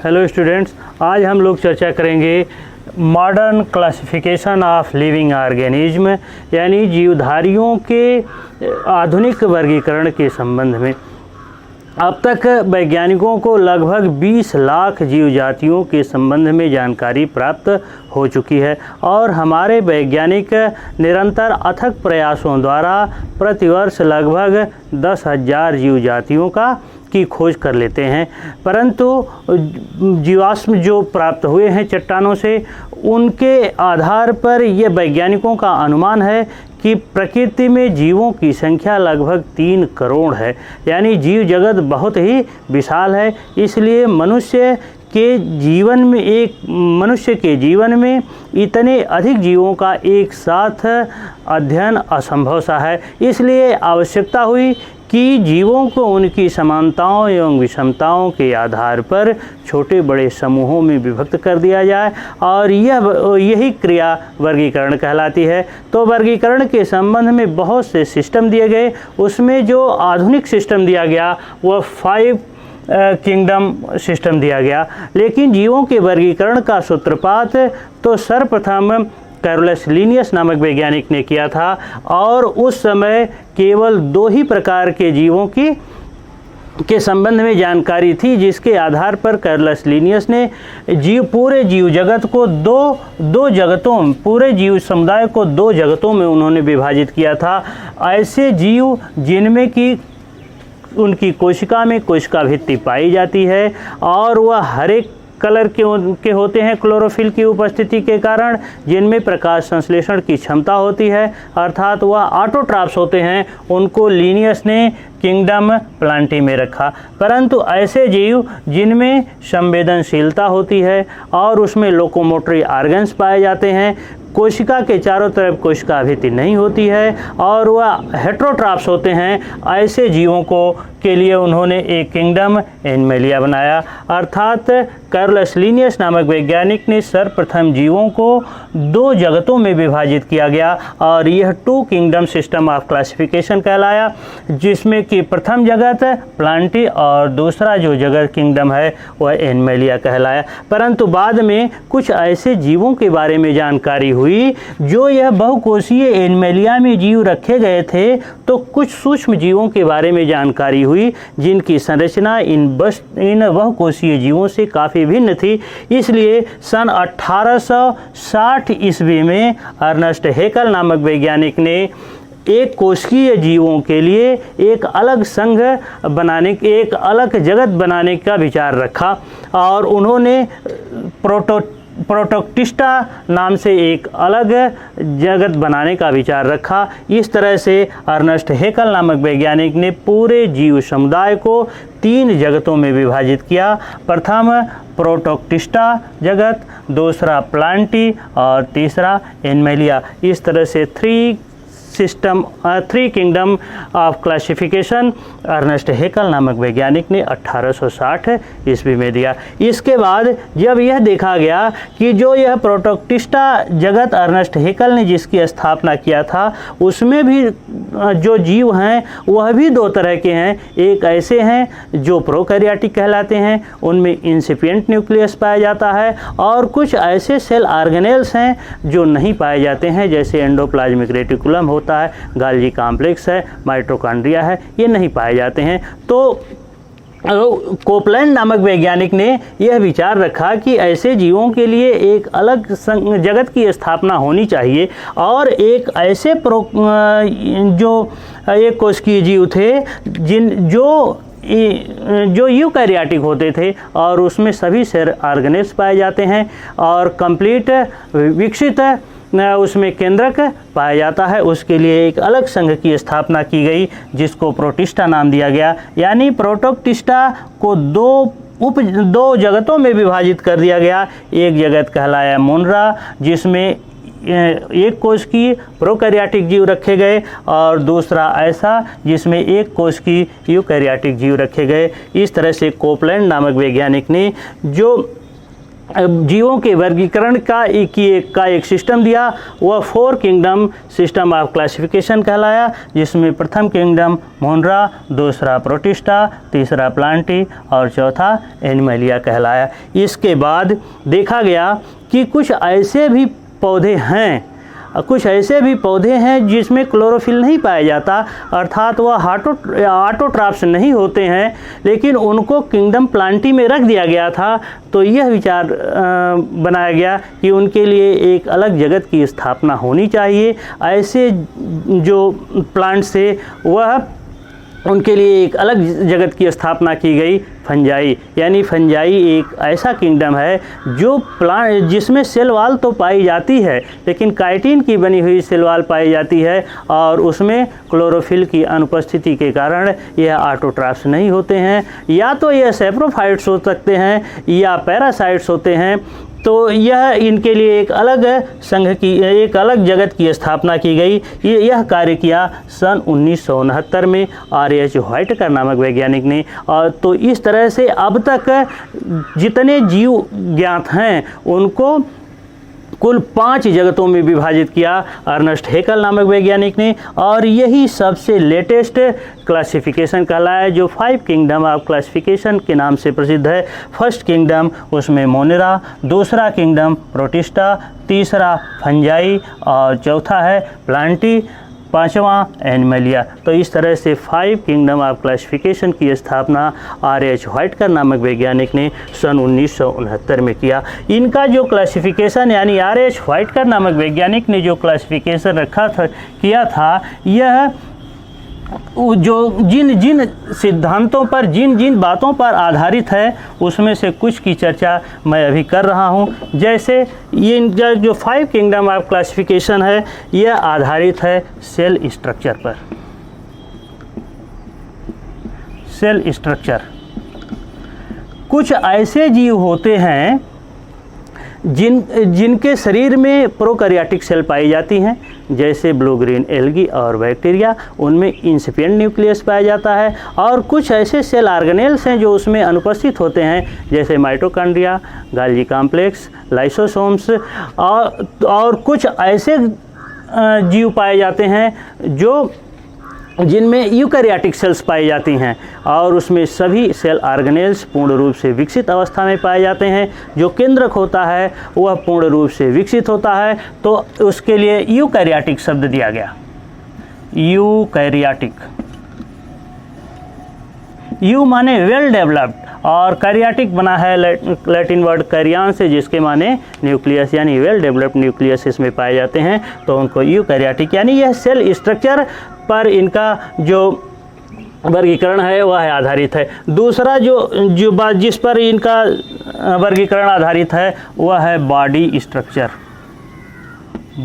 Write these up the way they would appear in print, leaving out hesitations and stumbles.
Hello students, आज हम लोग चर्चा करेंगे modern classification of living organism यानी जीवधारियों के आधुनिक वर्गीकरण के संबंध में। अब तक वैज्ञानिकों को लगभग 20 लाख जीव जातियों के संबंध में जानकारी प्राप्त हो चुकी है और हमारे वैज्ञानिक निरंतर अथक प्रयासों द्वारा प्रतिवर्ष लगभग 10,000 जीव जातियों की खोज कर लेते हैं। परंतु जीवाश्म जो प्राप्त हुए हैं चट्टानों से, उनके आधार पर यह वैज्ञानिकों का अनुमान है कि प्रकृति में जीवों की संख्या लगभग 3 करोड़ है, यानी जीव जगत बहुत ही विशाल है। इसलिए मनुष्य के जीवन में इतने अधिक जीवों का एक साथ अध्ययन असंभव सा है। इसलिए आवश्यकता हुई कि जीवों को उनकी समानताओं एवं विषमताओं के आधार पर छोटे बड़े समूहों में विभक्त कर दिया जाए और यही क्रिया वर्गीकरण कहलाती है। तो वर्गीकरण के संबंध में बहुत से सिस्टम दिए गए। उसमें जो आधुनिक सिस्टम दिया गया वह 5 किंगडम सिस्टम दिया गया। लेकिन जीवों के वर्गीकरण का सूत्रपात तो सर्वप्रथम कैरोलस लिनियस नामक वैज्ञानिक ने किया था और उस समय केवल 2 ही प्रकार के जीवों के संबंध में जानकारी थी, जिसके आधार पर कैरोलस लिनियस ने पूरे जीव जगत को पूरे जीव समुदाय को 2 जगतों में उन्होंने विभाजित किया था। ऐसे जीव जिनमें कि उनकी कोशिका में कोशिका भित्ति पाई जाती है और वह हर एक कलर के होते हैं क्लोरोफिल की उपस्थिति के कारण, जिनमें प्रकाश संश्लेषण की क्षमता होती है, अर्थात वह ऑटोट्रॉप्स होते हैं। उनको लिनियस ने किंगडम प्लांटी में रखा। परंतु ऐसे जीव जिनमें संवेदनशीलता होती है और उसमें लोकोमोटरी ऑर्गन्स पाए जाते हैं, कोशिका के चारों तरफ कोशिका भित्ति नहीं होती है और वह हेट्रोट्रॉप्स होते हैं, ऐसे जीवों के लिए उन्होंने एक किंगडम एनिमलिया बनाया। अर्थात कैरोलस लिनियस नामक वैज्ञानिक ने सर्वप्रथम जीवों को 2 जगतों में विभाजित किया गया और यह 2 किंगडम सिस्टम ऑफ क्लासिफिकेशन कहलाया, जिसमें कि प्रथम जगत प्लांटी और दूसरा जो जगत किंगडम है वह एनिमलिया कहलाया। परंतु बाद में कुछ ऐसे जीवों के बारे में जानकारी हुई जो यह बहुकोशीय एनिमलिया में जीव रखे गए थे, तो कुछ सूक्ष्म जीवों के बारे में जानकारी हुई जिनकी संरचना इन बहुकोशीय जीवों से काफ़ी भिन्न थी। इसलिए सन 1860 ईस्वी में अर्नेस्ट हैकेल नामक वैज्ञानिक ने एक कोशिकीय जीवों के लिए एक अलग संघ एक अलग जगत बनाने का विचार रखा और उन्होंने प्रोटोक्टिस्टा नाम से एक अलग जगत बनाने का विचार रखा। इस तरह से अर्नेस्ट हैकेल नामक वैज्ञानिक ने पूरे जीव समुदाय को 3 जगतों में विभाजित किया। प्रथम प्रोटोक्टिस्टा जगत, दूसरा प्लांटी और तीसरा एनिमलिया। इस तरह से 3 kingdom of classification Ernest Haeckel नामक वैज्ञानिक ने 1860 ईस्वी में दिया। इसके बाद जब यह देखा गया कि जो यह प्रोटोक्टिस्टा जगत अर्नेस्ट हैकेल ने जिसकी स्थापना किया था, उसमें भी जो जीव हैं वह भी 2 तरह के हैं। एक ऐसे हैं जो प्रोकैरियोटिक कहलाते हैं, उनमें इंसिपिएंट न्यूक्लियस पाया जाता है, और कुछ ऐसे सेल ऑर्गेनेल्स हैं जो नहीं पाए जाते हैं, जैसे एंडोप्लाज्मिक रेटिकुलम होता है, गाल्जी कॉम्प्लेक्स है, माइटोकॉन्ड्रिया है, ये नहीं पाए जाते हैं। तो कोपलैंड नामक वैज्ञानिक ने यह विचार रखा कि ऐसे जीवों के लिए एक अलग जगत की स्थापना होनी चाहिए और एक ऐसे जो एक कोशिकीय जीव थे जो यूकैरियोटिक होते थे और उसमें सभी सेल ऑर्गेनेल्स पाए जाते हैं और कंप्लीट विकसित उसमें केंद्रक पाया जाता है। उसके लिए एक अलग संघ की स्थापना की गई जिसको प्रोटिस्टा नाम दिया गया। यानी प्रोटोक्टिस्टा को 2 जगतों में विभाजित कर दिया गया। एक जगत कहलाया मोनरा, जिसमें एक कोश की प्रोकैरियोटिक जीव रखे गए, और दूसरा ऐसा जिसमें एक कोश की यूकैरियोटिक जीव रखे गए। इस तरह से कोपलैंड नामक वैज्ञानिक ने जो जीवों के वर्गीकरण का एक सिस्टम दिया, वह 4 किंगडम सिस्टम ऑफ क्लासिफिकेशन कहलाया, जिसमें प्रथम किंगडम मोनरा, दूसरा प्रोटिस्टा, तीसरा प्लांटी और चौथा एनिमलिया कहलाया। इसके बाद देखा गया कि कुछ ऐसे भी पौधे हैं जिसमें क्लोरोफिल नहीं पाया जाता, अर्थात वह ऑटोट्रॉफ्स नहीं होते हैं, लेकिन उनको किंगडम प्लांटी में रख दिया गया था। तो यह विचार बनाया गया कि उनके लिए एक अलग जगत की स्थापना होनी चाहिए। ऐसे जो प्लांट्स थे वह उनके लिए एक अलग जगत की स्थापना की गई, फंजाई। यानी फंजाई एक ऐसा किंगडम है जो जिसमें सेल वॉल तो पाई जाती है, लेकिन काइटिन की बनी हुई सेल वॉल पाई जाती है, और उसमें क्लोरोफिल की अनुपस्थिति के कारण यह ऑटोट्रॉफ्स नहीं होते हैं। या तो यह सैप्रोफाइट्स हो सकते हैं या पैरासाइट्स होते हैं। तो यह इनके लिए एक अलग जगत की स्थापना की गई। यह कार्य किया सन 1969 में R.H. व्हाइटकर नामक वैज्ञानिक ने। और तो इस तरह से अब तक जितने जीव ज्ञात हैं उनको कुल 5 जगतों में विभाजित किया अर्नेस्ट हैकेल नामक वैज्ञानिक ने, और यही सबसे लेटेस्ट क्लासिफिकेशन कहलाया, जो 5 किंगडम ऑफ क्लासिफिकेशन के नाम से प्रसिद्ध है। फर्स्ट किंगडम उसमें मोनेरा, दूसरा किंगडम प्रोटिस्टा, तीसरा फंजाई और चौथा है प्लांटी, 5वां एनिमलिया। तो इस तरह से 5 किंगडम ऑफ क्लासिफिकेशन की स्थापना R.H. व्हाइटकर नामक वैज्ञानिक ने सन 1969 में किया। इनका जो क्लासिफिकेशन यानी R.H. व्हाइटकर नामक वैज्ञानिक ने जो क्लासिफिकेशन किया था, यह जो जिन सिद्धांतों पर जिन बातों पर आधारित है उसमें से कुछ की चर्चा मैं अभी कर रहा हूँ। जैसे ये इनका जो 5 किंगडम ऑफ क्लासिफिकेशन है यह आधारित है सेल स्ट्रक्चर पर। सेल स्ट्रक्चर, कुछ ऐसे जीव होते हैं जिनके शरीर में प्रोकैरियोटिक सेल पाई जाती हैं, जैसे ब्लू ग्रीन एल्गी और बैक्टीरिया, उनमें इंसिपिएंट न्यूक्लियस पाया जाता है। और कुछ ऐसे सेल ऑर्गेनेल्स हैं जो उसमें अनुपस्थित होते हैं, जैसे माइटोकॉन्ड्रिया, गोल्गी कॉम्प्लेक्स, लाइसोसोम्स, और कुछ ऐसे जीव पाए जाते हैं जिनमें यूकैरियोटिक सेल्स पाई जाती हैं, और उसमें सभी सेल ऑर्गेनेल्स पूर्ण रूप से विकसित अवस्था में पाए जाते हैं। जो केंद्रक होता है वह पूर्ण रूप से विकसित होता है, तो उसके लिए यूकैरियोटिक शब्द दिया गया। यूकैरियोटिक, यू माने वेल डेवलप्ड, और कैरियोटिक बना है लैटिन वर्ड कैरियन से, जिसके माने न्यूक्लियस, यानी वेल डेवलप्ड न्यूक्लियस इसमें पाए जाते हैं, तो उनको यूकैरियोटिक। यानी यह सेल स्ट्रक्चर पर इनका जो वर्गीकरण है वह आधारित है। दूसरा जो बात जिस पर इनका वर्गीकरण आधारित है वह है बॉडी स्ट्रक्चर।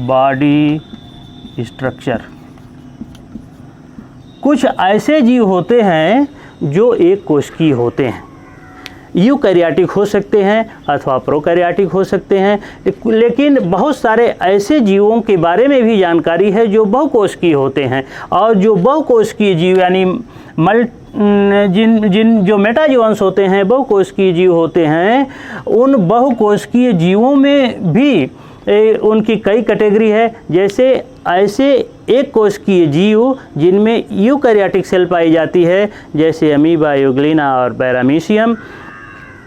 बॉडी स्ट्रक्चर, कुछ ऐसे जीव होते हैं जो एक कोशिकीय होते हैं, यूकैरियोटिक हो सकते हैं अथवा प्रोकैरियोटिक हो सकते हैं, लेकिन बहुत सारे ऐसे जीवों के बारे में भी जानकारी है जो बहुकोशिकीय होते हैं। और जो बहुकोशिकीय जीव यानी जो मेटाजोन्स होते हैं, बहुकोशिकीय जीव होते हैं, उन बहुकोशिकीय जीवों में भी उनकी कई कैटेगरी है। जैसे ऐसे एक कोशिकीय जीव जिनमें यूकैरियोटिक सेल पाई जाती है, जैसे अमीबा, यूग्लिना और पैरामीशियम।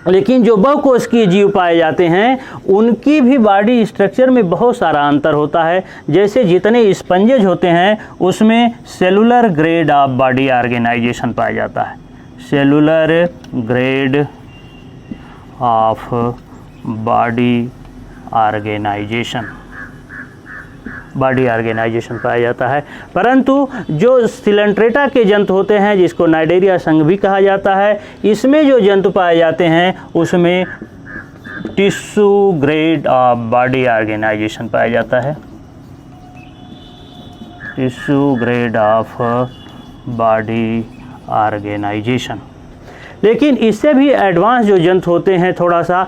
लेकिन जो बहुकोशिकीय जीव पाए जाते हैं उनकी भी बॉडी स्ट्रक्चर में बहुत सारा अंतर होता है। जैसे जितने स्पंजेज होते हैं उसमें cellular grade of body organisation पाया जाता है। Cellular grade of body organisation पाया जाता है। परंतु जो सिलेंट्रेटा के जंतु होते हैं, जिसको नाइडेरिया संघ भी कहा जाता है, इसमें जो जंतु पाए जाते हैं उसमें tissue grade of body organisation पाया जाता है। Tissue grade of body organisation. लेकिन इससे भी एडवांस जो जंतु होते हैं थोड़ा सा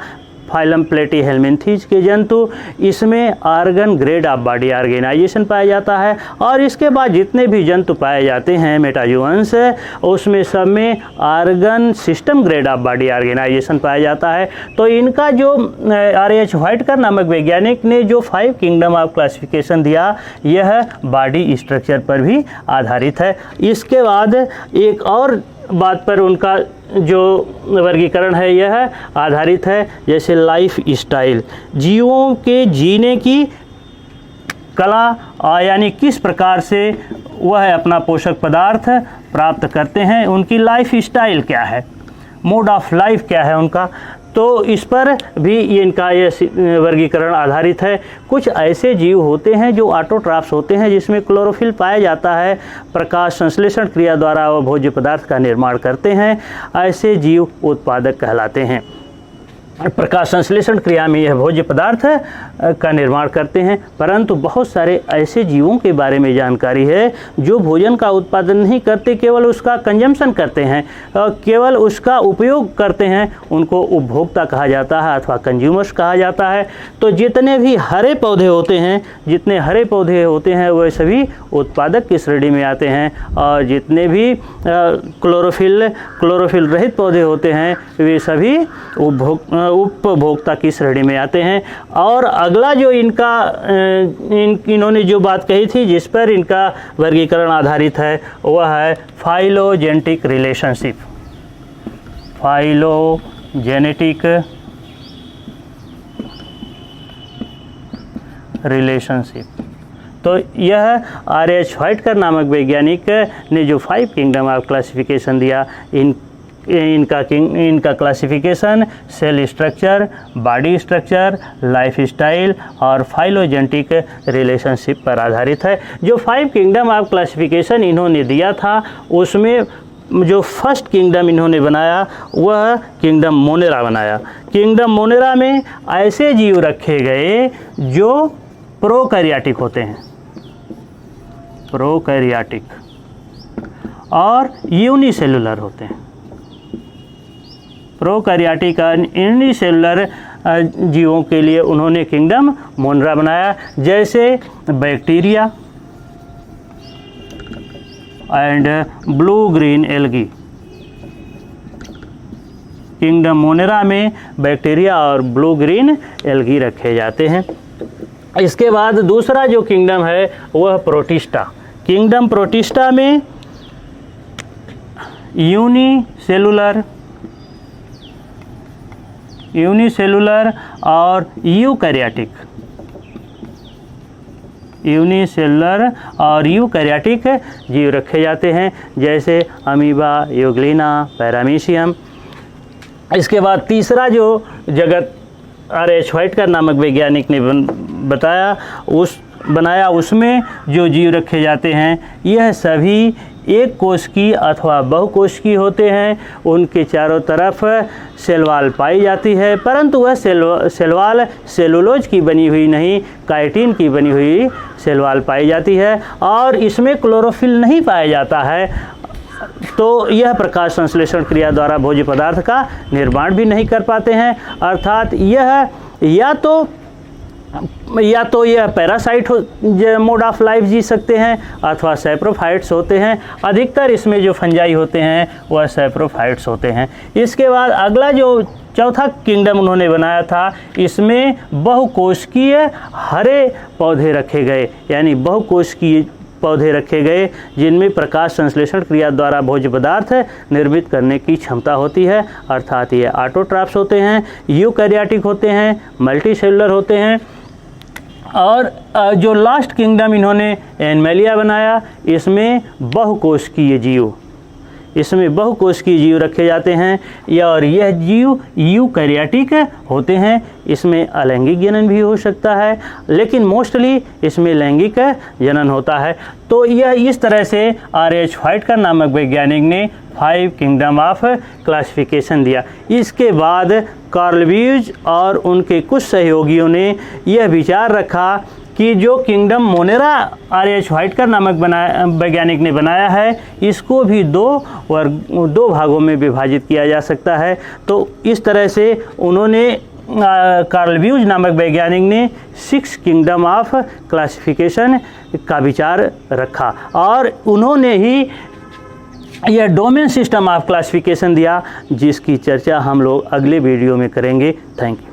फाइलम प्लेटीहेल्मिन्थीज के जंतु, इसमें organ grade of body organisation पाया जाता है। और इसके बाद जितने भी जंतु पाए जाते हैं मेटाजोअन्स, उसमें सब में organ system grade of body organisation पाया जाता है। तो इनका जो R.H. व्हाइटकर नामक वैज्ञानिक ने जो 5 किंगडम ऑफ क्लासिफिकेशन दिया, यह बॉडी स्ट्रक्चर पर भी आधारित है। इसके बाद एक और बात पर उनका जो वर्गीकरण है यह आधारित है, जैसे लाइफ स्टाइल, जीवों के जीने की कला, यानी किस प्रकार से वह अपना पोषक पदार्थ प्राप्त करते हैं, उनकी लाइफ स्टाइल क्या है, मोड ऑफ लाइफ क्या है उनका, तो इस पर भी इनका ये वर्गीकरण आधारित है। कुछ ऐसे जीव होते हैं जो ऑटोट्रॉफ्स होते हैं, जिसमें क्लोरोफिल पाया जाता है, प्रकाश संश्लेषण क्रिया द्वारा वह भोज्य पदार्थ का निर्माण करते हैं। ऐसे जीव उत्पादक कहलाते हैं। प्रकाश संश्लेषण क्रिया में यह भोज्य पदार्थ का निर्माण करते हैं। परंतु बहुत सारे ऐसे जीवों के बारे में जानकारी है जो भोजन का उत्पादन नहीं करते, केवल उसका कंजम्पशन करते हैं, केवल उसका उपयोग करते हैं, उनको उपभोक्ता कहा जाता है अथवा कंज्यूमर्स कहा जाता है। तो जितने भी हरे पौधे होते हैं, जितने हरे पौधे होते हैं वह सभी उत्पादक की श्रेणी में आते हैं, और जितने भी क्लोरोफिल रहित पौधे होते हैं वे सभी उपभोक्ता की श्रेणी में आते हैं। और अगला जो इन्होंने जो बात कही थी जिस पर इनका वर्गीकरण आधारित है वह है फाइलोजेनेटिक रिलेशनशिप। फाइलोजेनेटिक रिलेशनशिप, तो यह R.H. व्हाइटकर नामक वैज्ञानिक ने जो 5 किंगडम ऑफ क्लासिफिकेशन दिया, इनका classification cell structure, body structure, lifestyle और फाइलोजेनेटिक रिलेशनशिप पर आधारित है। जो 5 किंगडम ऑफ क्लासिफिकेशन इन्होंने दिया था, उसमें जो फर्स्ट किंगडम इन्होंने बनाया वह किंगडम मोनेरा बनाया। किंगडम मोनेरा में ऐसे जीव रखे गए जो प्रोकैरियोटिक होते हैं, प्रोकैरियोटिक, और यूनिसेलुलर होते हैं। प्रोकैरियोटिक और यूनिसेलुलर जीवों के लिए उन्होंने किंगडम मोनेरा बनाया, जैसे bacteria and blue green algae. Kingdom Monera में बैक्टीरिया और ब्लू ग्रीन एल्गी रखे जाते हैं। इसके बाद दूसरा जो किंगडम है वह प्रोटिस्टा। किंगडम प्रोटिस्टा में यूनिसेलुलर और यूकैरियोटिक जीव रखे जाते हैं, जैसे अमीबा, यूग्लिना, पैरामीशियम। इसके बाद तीसरा जो जगत R.H. व्हाइटकर नामक वैज्ञानिक ने बनाया उसमें जो जीव रखे जाते हैं यह सभी एक कोशिकी अथवा बहुकोशिकी होते हैं। उनके चारों तरफ सेल वॉल पाई जाती है, परंतु वह सेल वॉल सेलुलोज की बनी हुई नहीं, काइटिन की बनी हुई सेल वॉल पाई जाती है, और इसमें क्लोरोफिल नहीं पाया जाता है। तो यह प्रकाश संश्लेषण क्रिया द्वारा भोज्य पदार्थ का निर्माण भी नहीं कर पाते हैं। अर्थात यह या तो यह पैरासाइट मोड ऑफ लाइफ जी सकते हैं अथवा सैप्रोफाइट्स होते हैं। अधिकतर इसमें जो फंजाई होते हैं वह सैप्रोफाइट्स होते हैं। इसके बाद अगला जो चौथा किंगडम उन्होंने बनाया था, इसमें बहुकोशिकीय हरे पौधे रखे गए, यानी बहुकोशिकीय पौधे रखे गए जिनमें प्रकाश संश्लेषण क्रिया द्वारा भोज्य पदार्थ निर्मित करने की क्षमता होती है। अर्थात ये ऑटोट्रॉफ्स होते हैं, यूकैरियोटिक होते हैं, मल्टीसेलुलर होते हैं। और जो लास्ट किंगडम इन्होंने एनिमलिया बनाया, इसमें बहुकोशिकीय जीव रखे जाते हैं, और यह जीव यूकैरियोटिक होते हैं। इसमें अलैंगिक जनन भी हो सकता है, लेकिन मोस्टली इसमें लैंगिक जनन होता है। तो यह इस तरह से R.H. व्हाइटकर नामक वैज्ञानिक ने 5 किंगडम ऑफ क्लासिफिकेशन दिया। इसके बाद कार्ल ब्यूज और उनके कुछ सहयोगियों ने यह विचार रखा कि जो किंगडम मोनेरा R.H. व्हाइटकर नामक वैज्ञानिक ने बनाया है, इसको भी दो भागों में विभाजित किया जा सकता है। तो इस तरह से उन्होंने कार्ल ब्यूज नामक वैज्ञानिक ने 6 किंगडम ऑफ क्लासिफिकेशन का विचार रखा और उन्होंने ही यह डोमेन सिस्टम ऑफ क्लासिफिकेशन दिया, जिसकी चर्चा हम लोग अगले वीडियो में करेंगे। Thank you.